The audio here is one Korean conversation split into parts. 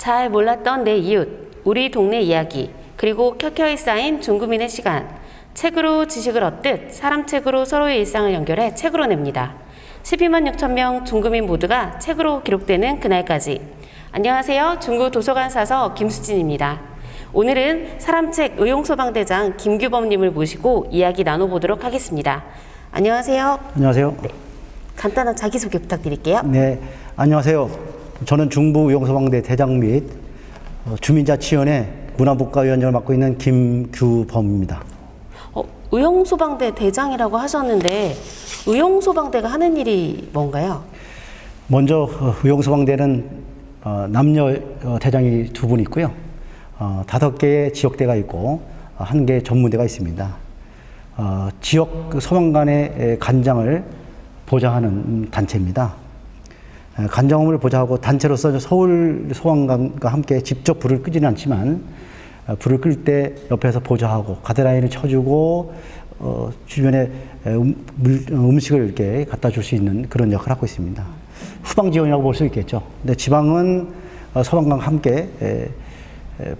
잘 몰랐던 내 이웃, 우리 동네 이야기, 그리고 켜켜이 쌓인 중구민의 시간. 책으로 지식을 얻듯 사람 책으로 서로의 일상을 연결해 책으로 냅니다. 12만 6천 명 중구민 모두가 책으로 기록되는 그날까지. 안녕하세요. 중구 도서관 사서 김수진입니다. 오늘은 사람책 의용소방대장 김규범님을 모시고 이야기 나눠보도록 하겠습니다. 안녕하세요. 안녕하세요. 네, 간단한 자기소개 부탁드릴게요. 네, 안녕하세요. 저는 중부 의용소방대 대장 및 주민자치위원회 문화복가위원장을 맡고 있는 김규범입니다. 의용소방대 대장이라고 하셨는데 의용소방대가 하는 일이 뭔가요? 먼저 의용소방대는 남녀 대장이 2분 있고요. 5개의 지역대가 있고 1개의 전문대가 있습니다. 지역 소방관의 간장을 보좌하는 단체입니다. 간장업을 보좌하고 단체로서 서울 소방관과 함께 직접 불을 끄지는 않지만 불을 끌 때 옆에서 보좌하고 가드라인을 쳐주고 주변에 음식을 이렇게 갖다 줄 수 있는 그런 역할을 하고 있습니다. 후방 지원이라고 볼 수 있겠죠. 근데 지방은 소방관과 함께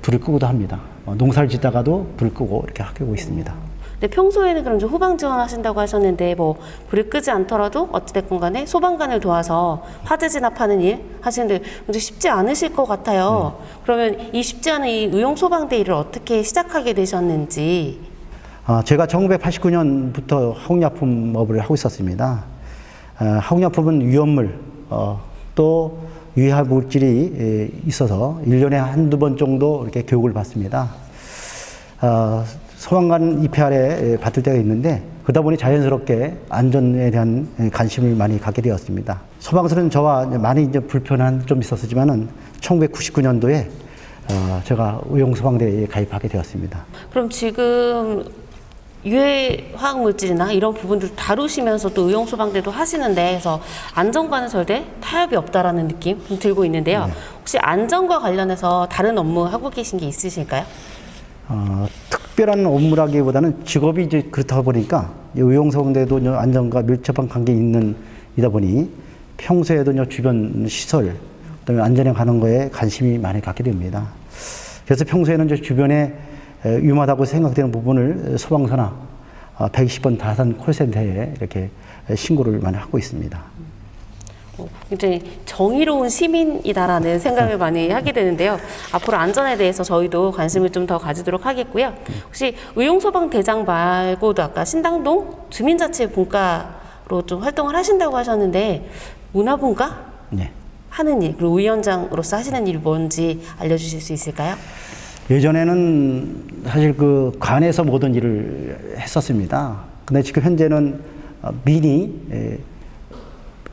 불을 끄고도 합니다. 농사를 짓다가도 불을 끄고 이렇게 하고 있습니다. 근데 평소에는 그럼 좀 후방 지원하신다고 하셨는데 뭐 불을 끄지 않더라도 어찌됐건 간에 소방관을 도와서 화재 진압하는 일 하시는데 굉장히 쉽지 않으실 것 같아요. 그러면 이 쉽지 않은 이 의용소방대 일을 어떻게 시작하게 되셨는지. 제가 1989년부터 화학약품업을 하고 있었습니다. 화학약품은 위험물 또 유해 물질이 있어서 1년에 한두 번 정도 이렇게 교육을 받습니다. 소방관 입회 아래 받을 때가 있는데 그러다 보니 자연스럽게 안전에 대한 관심을 많이 갖게 되었습니다. 소방서는 저와 많이 이제 불편한 좀 있었지만은 1999년도에 제가 의용소방대에 가입하게 되었습니다. 그럼 지금 유해 화학 물질이나 이런 부분들 다루시면서 또 의용소방대도 하시는데 그래서 안전과는 절대 타협이 없다라는 느낌 좀 들고 있는데요. 네. 혹시 안전과 관련해서 다른 업무 하고 계신 게 있으실까요? 특별한 업무라기보다는 직업이 이제 그렇다 보니까 의용소방대도 안전과 밀접한 관계 있는 이다 보니 평소에도 주변 시설 그다음에 안전에 관한 거에 관심이 많이 갖게 됩니다. 그래서 평소에는 이제 주변에 위험하다고 생각되는 부분을 소방서나 120번 다산 콜센터에 이렇게 신고를 많이 하고 있습니다. 굉장히 정의로운 시민이다라는 생각을 많이 하게 되는데요. 앞으로 안전에 대해서 저희도 관심을 좀 더 가지도록 하겠고요. 혹시 의용소방대장 말고도 아까 신당동 주민자치분과로 좀 활동을 하신다고 하셨는데 문화분과 네. 하는 일 그리고 위원장으로서 하시는 일이 뭔지 알려주실 수 있을까요? 예전에는 사실 그 관에서 모든 일을 했었습니다. 근데 지금 현재는 민이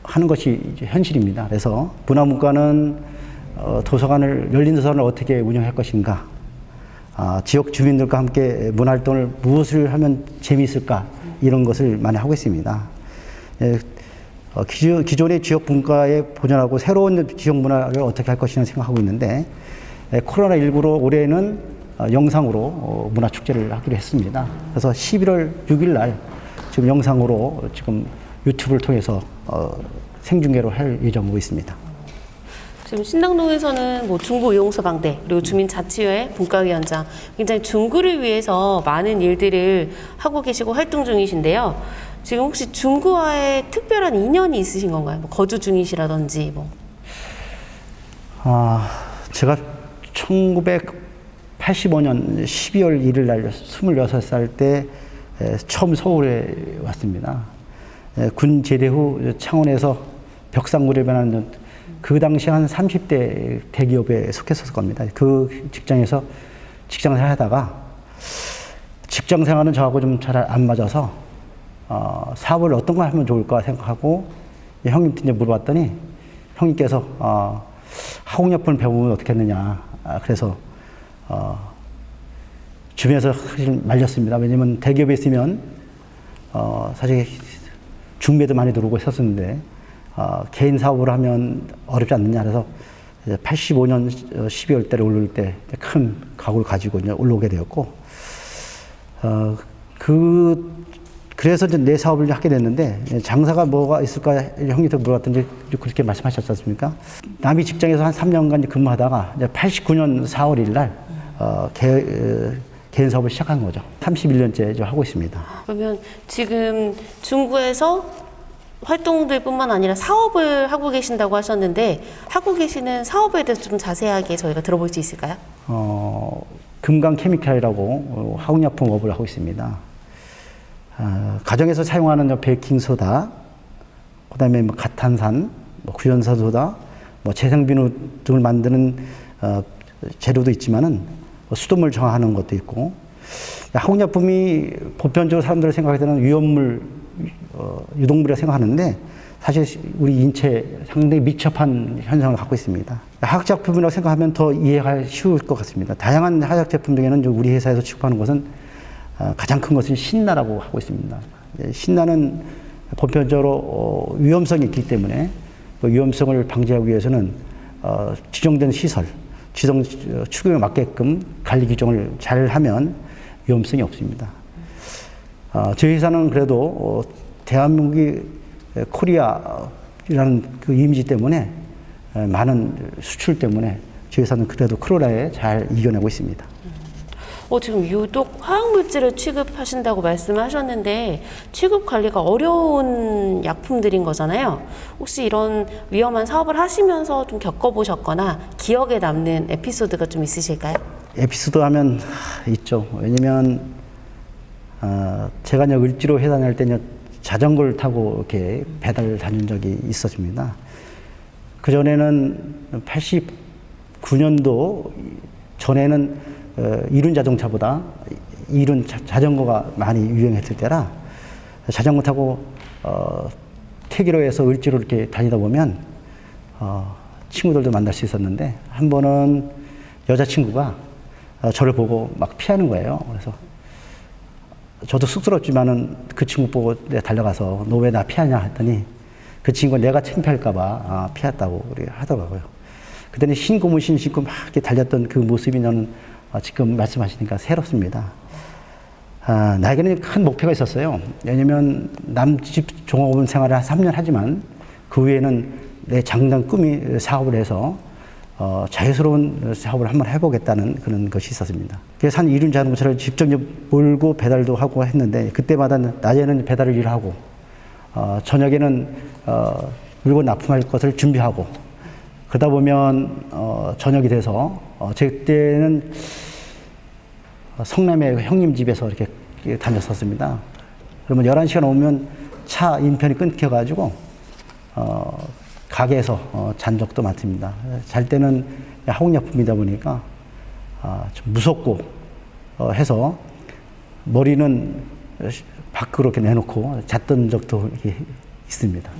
하는 것이 이제 현실입니다. 그래서 문화문과는 도서관을 열린 도서관을 어떻게 운영할 것인가, 지역 주민들과 함께 문화활동을 무엇을 하면 재미있을까 이런 것을 많이 하고 있습니다. 기존의 지역 문화에 보존하고 새로운 지역 문화를 어떻게 할 것이냐 생각하고 있는데 코로나19로 올해는 영상으로 문화축제를 하기로 했습니다. 그래서 11월 6일 날 지금 영상으로 지금 유튜브를 통해서 생중계로 할 예정이고 있습니다. 지금 신당동에서는 뭐 중구 의용소방대 그리고 주민자치회 분과위원장 굉장히 중구를 위해서 많은 일들을 하고 계시고 활동 중이신데요. 지금 혹시 중구와의 특별한 인연이 있으신 건가요? 뭐 거주 중이시라든지 뭐. 제가 1985년 12월 1일 날 26살 때 처음 서울에 왔습니다. 군 제대 후 창원에서 벽상무렵이라는 그 당시 한 30대 대기업에 속했었을 겁니다. 그 직장에서 직장생활 하다가 직장생활은 저하고 좀 잘 안 맞아서 사업을 어떤 걸 하면 좋을까 생각하고 형님한테 이제 물어봤더니 형님께서 화공약품을 배우면 어떻게 했느냐. 그래서 주변에서 사실 말렸습니다. 왜냐면 대기업에 있으면 사실 중매도 많이 들어오고 있었는데 개인 사업을 하면 어렵지 않느냐. 그래서 85년 12월 달에 올라올 때 큰 각오를 가지고 이제 올라오게 되었고 그 그래서 이제 내 사업을 하게 됐는데 장사가 뭐가 있을까 형님한테 물어봤더니 그렇게 말씀하셨지 않습니까? 남이 직장에서 한 3년간 근무하다가 이제 89년 4월 1일 날 개인 사업을 시작한 거죠. 31년째 하고 있습니다. 그러면 지금 중구에서 활동들뿐만 아니라 사업을 하고 계신다고 하셨는데 하고 계시는 사업에 대해서 좀 자세하게 저희가 들어볼 수 있을까요? 금강 케미칼이라고 화학약품업을 하고 있습니다. 가정에서 사용하는 베이킹 소다, 그다음에 뭐 가탄산, 구연산 소다, 재생비누 등을 만드는 재료도 있지만은 수돗물 정화하는 것도 있고, 화학약품이 보편적으로 사람들이 생각할 때는 위험물, 유독물이라고 생각하는데 사실 우리 인체에 상당히 밀접한 현상을 갖고 있습니다. 화학제품이라고 생각하면 더 이해가 쉬울 것 같습니다. 다양한 화학제품 중에는 우리 회사에서 취급하는 것은 가장 큰 것은 신나라고 하고 있습니다. 신나는 보편적으로 위험성이 있기 때문에 그 위험성을 방지하기 위해서는 지정된 시설, 지정 추경에 맞게끔 관리 규정을 잘 하면 위험성이 없습니다. 저희 회사는 그래도 대한민국이 코리아라는 그 이미지 때문에 많은 수출 때문에 저희 회사는 그래도 코로나에 잘 이겨내고 있습니다. 지금 유독 화학물질을 취급하신다고 말씀하셨는데 취급 관리가 어려운 약품들인 거잖아요. 혹시 이런 위험한 사업을 하시면서 좀 겪어보셨거나 기억에 남는 에피소드가 좀 있으실까요? 에피소드 하면 있죠. 왜냐면 제가 을지로 회사 다닐 때 자전거를 타고 이렇게 배달 다닌 적이 있었습니다. 그 전에는 89년도 전에는 이륜 자동차보다 이륜 자전거가 많이 유행했을 때라 자전거 타고 태기로에서 을지로 이렇게 다니다 보면 친구들도 만날 수 있었는데 한 번은 여자친구가 저를 보고 막 피하는 거예요. 그래서 저도 쑥스럽지만은 그 친구 보고 내가 달려가서 너 왜 나 피하냐 했더니 그 친구가 내가 창피할까봐 피했다고 하더라고요. 그때는 흰 고무신 신고 막 이렇게 달렸던 그 모습이 저는 지금 말씀하시니까 새롭습니다. 나에게는 큰 목표가 있었어요. 왜냐면 남집 종업원 생활을 한 3년 하지만 그 후에는 내 장당 꿈이 사업을 해서 자유스러운 사업을 한번 해보겠다는 그런 것이 있었습니다. 그래서 한 이륜 자동차를 직접 몰고 배달도 하고 했는데 그때마다 낮에는 배달을 일하고 저녁에는 물건 납품할 것을 준비하고 그러다 보면 저녁이 돼서 제 때는 성남의 형님 집에서 이렇게 다녔었습니다. 그러면 11시간 오면 차 인편이 끊겨가지고 가게에서 잔 적도 많습니다. 잘 때는 화학약품이다 보니까 좀 무섭고 해서 머리는 밖으로 이렇게 내놓고 잤던 적도 있습니다.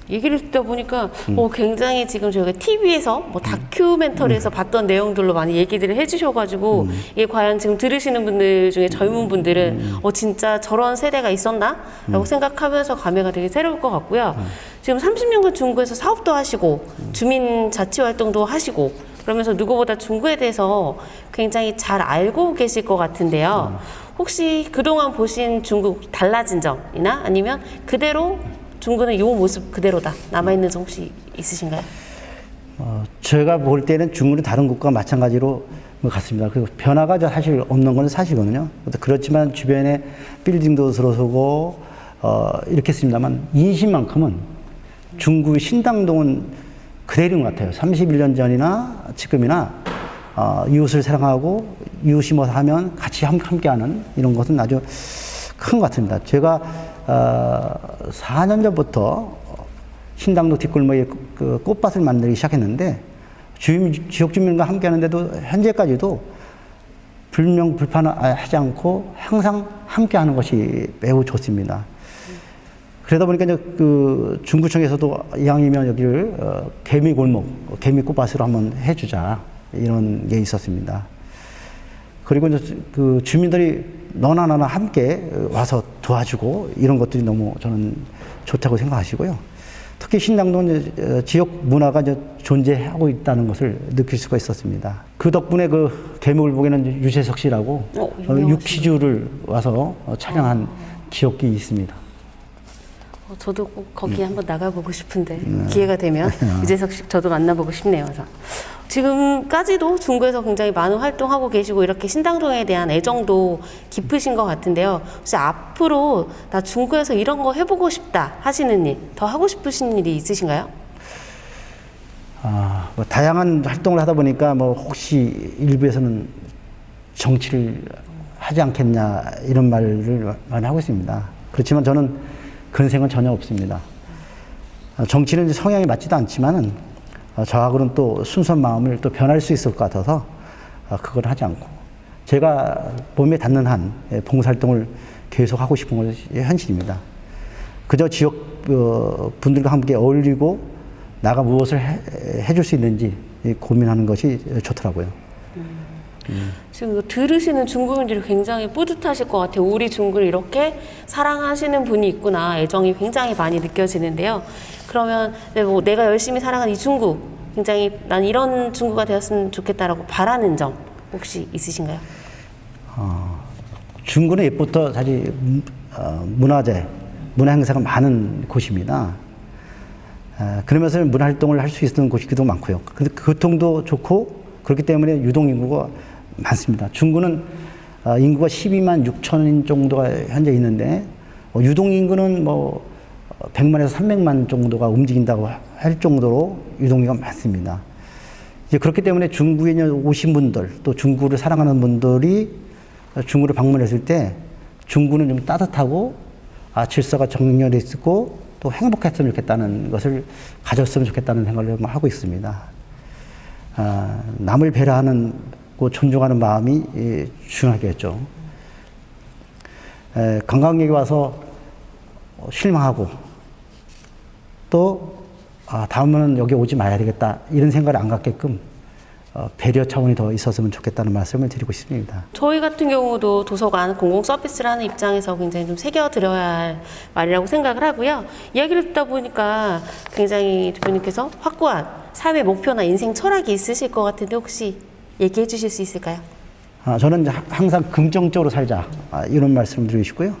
얘기를 듣다 보니까 굉장히 지금 저희가 TV에서 다큐멘터리에서 봤던 내용들로 많이 얘기들을 해주셔가지고 이게 과연 지금 들으시는 분들 중에 젊은 분들은 진짜 저런 세대가 있었나? 라고 생각하면서 감회가 되게 새로울 것 같고요. 지금 30년간 중구에서 사업도 하시고 주민자치활동도 하시고 그러면서 누구보다 중구에 대해서 굉장히 잘 알고 계실 것 같은데요. 혹시 그동안 보신 중구 달라진 점이나 아니면 그대로 중구는 이 모습 그대로다 남아있는 점 혹시 있으신가요? 제가 볼 때는 중구는 다른 곳과 마찬가지로 같습니다. 그리고 변화가 사실 없는 건 사실이거든요. 그렇지만 주변에 빌딩도 들어서고 이렇게 했습니다만 인심만큼은 중구 신당동은 그대로인 것 같아요. 31년 전이나 지금이나 이웃을 사랑하고 이웃이 뭐 하면 같이 함께하는 이런 것은 아주 큰 것 같습니다. 제가 4년 전부터 신당로 뒷골목에 그 꽃밭을 만들기 시작했는데 지역 주민과 함께 하는데도 현재까지도 불평하지 않고 항상 함께 하는 것이 매우 좋습니다. 그러다 보니까 이제 그 중구청에서도 이왕이면 여기를 개미골목, 개미꽃밭으로 한번 해주자 이런 게 있었습니다. 그리고 이제 그 주민들이 너나 나나 함께 와서 도와주고 이런 것들이 너무 저는 좋다고 생각하시고요. 특히 신당동 지역 문화가 이제 존재하고 있다는 것을 느낄 수가 있었습니다. 그 덕분에 그 개목을 보기에는 유재석 씨라고 육시주를 와서 촬영한 기억이 있습니다. 저도 꼭 거기 한번 나가보고 싶은데 기회가 되면 유재석 씨 저도 만나보고 싶네요. 그래서 지금까지도 중구에서 굉장히 많은 활동하고 계시고 이렇게 신당동에 대한 애정도 깊으신 것 같은데요. 혹시 앞으로 나 중구에서 이런 거 해보고 싶다 하시는 일, 더 하고 싶으신 일이 있으신가요? 뭐 다양한 활동을 하다 보니까 뭐 혹시 일부에서는 정치를 하지 않겠냐 이런 말을 많이 하고 있습니다. 그렇지만 저는 그런 생각은 전혀 없습니다. 정치는 성향이 맞지도 않지만은 저하고는 또 순수한 마음을 또 변할 수 있을 것 같아서 그걸 하지 않고 제가 몸에 닿는 한 봉사활동을 계속 하고 싶은 것이 현실입니다. 그저 지역 분들과 함께 어울리고 나가 무엇을 해줄 수 있는지 고민하는 것이 좋더라고요. 지금 이거 들으시는 중구민들이 굉장히 뿌듯하실 것 같아요. 우리 중구를 이렇게 사랑하시는 분이 있구나. 애정이 굉장히 많이 느껴지는데요. 그러면 뭐 내가 열심히 살아가는 이 중구, 굉장히 난 이런 중구가 되었으면 좋겠다라고 바라는 점 혹시 있으신가요? 중구는 옛부터 사실 문화재, 문화 행사가 많은 곳입니다. 그러면서 문화 활동을 할 수 있는 곳이기도 많고요. 근데 교통도 좋고 그렇기 때문에 유동 인구가 많습니다. 중구는 인구가 12만 6천인 정도가 현재 있는데 유동 인구는 뭐 100만에서 300만 정도가 움직인다고 할 정도로 유동인구가 많습니다. 이제 그렇기 때문에 중구에 오신 분들 또 중구를 사랑하는 분들이 중구를 방문했을 때 중구는 좀 따뜻하고 질서가 정렬해 있고 또 행복했으면 좋겠다는 것을 가졌으면 좋겠다는 생각을 하고 있습니다. 남을 배려하는 존중하는 마음이 중요하겠죠. 관광객이 와서 실망하고 또 다음에는 여기 오지 마야 되겠다 이런 생각을 안 갖게끔 배려 차원이 더 있었으면 좋겠다는 말씀을 드리고 싶습니다. 저희 같은 경우도 도서관 공공 서비스를 하는 입장에서 굉장히 좀 새겨들어야 할 말이라고 생각을 하고요. 이야기를 듣다 보니까 굉장히 대표님께서 확고한 삶의 목표나 인생 철학이 있으실 것 같은데 혹시 얘기해 주실 수 있을까요? 저는 항상 긍정적으로 살자 이런 말씀을 드리고 싶고요.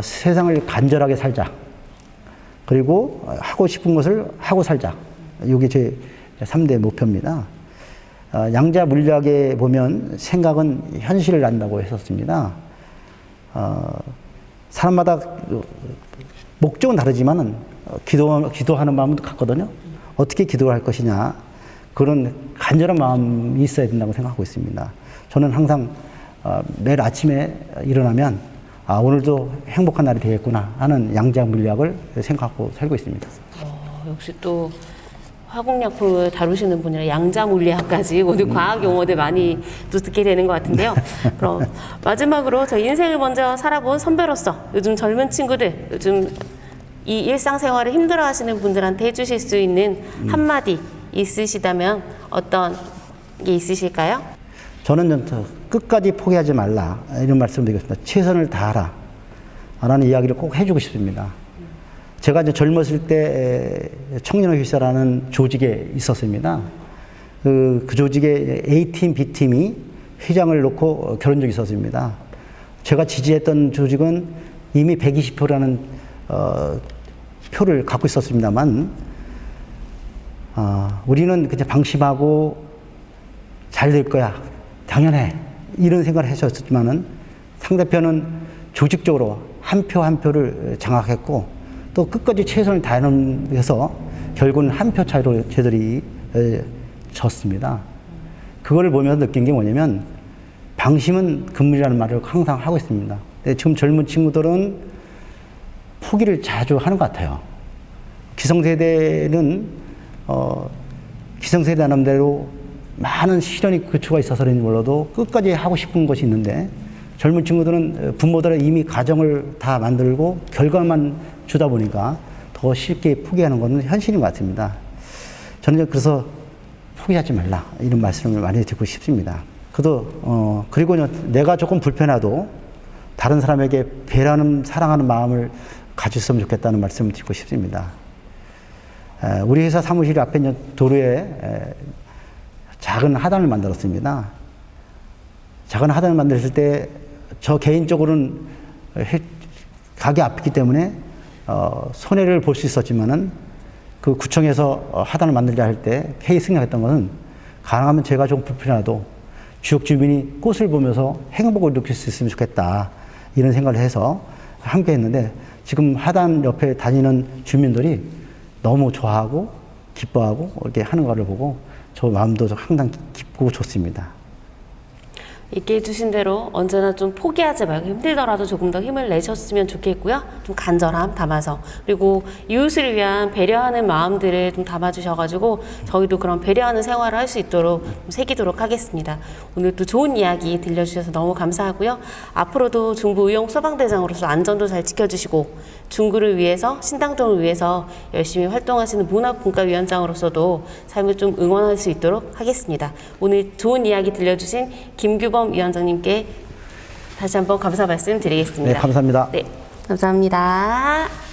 세상을 간절하게 살자. 그리고 하고 싶은 것을 하고 살자. 이게 제 3대 목표입니다. 양자 물리학에 보면 생각은 현실을 낳는다고 했었습니다. 사람마다 목적은 다르지만은 기도하는 마음은 같거든요. 어떻게 기도를 할 것이냐. 그런 간절한 마음이 있어야 된다고 생각하고 있습니다. 저는 항상 매일 아침에 일어나면 오늘도 행복한 날이 되겠구나 하는 양자 물리학을 생각하고 살고 있습니다. 역시 또 화공약품을 다루시는 분이라 양자 물리학까지 오늘 과학 용어들 많이 또 듣게 되는 것 같은데요. 그럼 마지막으로 저 인생을 먼저 살아본 선배로서 요즘 젊은 친구들, 요즘 이 일상생활을 힘들어하시는 분들한테 해주실 수 있는 한마디 있으시다면 어떤 게 있으실까요? 저는 끝까지 포기하지 말라 이런 말씀을 드리겠습니다. 최선을 다하라 라는 이야기를 꼭 해주고 싶습니다. 제가 이제 젊었을 때 청년회의사라는 조직에 있었습니다. 그 조직에 A팀, B팀이 회장을 놓고 결혼 적이 있었습니다. 제가 지지했던 조직은 이미 120표라는 표를 갖고 있었습니다만 우리는 그냥 방심하고 잘 될 거야. 당연해. 이런 생각을 하셨지만은 상대편은 조직적으로 한 표 한 표를 장악했고 또 끝까지 최선을 다해서 결국은 한 표 차이로 저들이 졌습니다. 그걸 보면서 느낀 게 뭐냐면 방심은 금물이라는 말을 항상 하고 있습니다. 근데 지금 젊은 친구들은 포기를 자주 하는 것 같아요. 기성세대는 기성세대 나름대로 많은 시련이 그초가 있어서인지 몰라도 끝까지 하고 싶은 것이 있는데 젊은 친구들은 부모들은 이미 가정을 다 만들고 결과만 주다 보니까 더 쉽게 포기하는 것은 현실인 것 같습니다. 저는 그래서 포기하지 말라 이런 말씀을 많이 듣고 싶습니다. 그리고 내가 조금 불편해도 다른 사람에게 배려하는 사랑하는 마음을 가졌으면 좋겠다는 말씀을 드리고 싶습니다. 우리 회사 사무실 앞에 있는 도로에 작은 하단을 만들었습니다. 작은 하단을 만들었을 때 저 개인적으로는 가게 앞이기 때문에 손해를 볼 수 있었지만은 그 구청에서 하단을 만들자 할 때 회의 승낙했던 것은 가능하면 제가 좀 불편하도 지역 주민이 꽃을 보면서 행복을 느낄 수 있으면 좋겠다 이런 생각을 해서 함께 했는데 지금 하단 옆에 다니는 주민들이 너무 좋아하고 기뻐하고 이렇게 하는 거를 보고 저 마음도 항상 기쁘고 좋습니다. 얘기해 주신 대로 언제나 좀 포기하지 말고 힘들더라도 조금 더 힘을 내셨으면 좋겠고요. 좀 간절함 담아서 그리고 이웃을 위한 배려하는 마음들을 좀 담아주셔가지고 저희도 그런 배려하는 생활을 할 수 있도록 좀 새기도록 하겠습니다. 오늘 또 좋은 이야기 들려주셔서 너무 감사하고요. 앞으로도 중부 의용 소방대장으로서 안전도 잘 지켜주시고 중구를 위해서 신당동을 위해서 열심히 활동하시는 문화분과위원장으로서도 삶을 좀 응원할 수 있도록 하겠습니다. 오늘 좋은 이야기 들려주신 김규범 위원장님께 다시 한번 감사 말씀 드리겠습니다. 네, 감사합니다. 네, 감사합니다.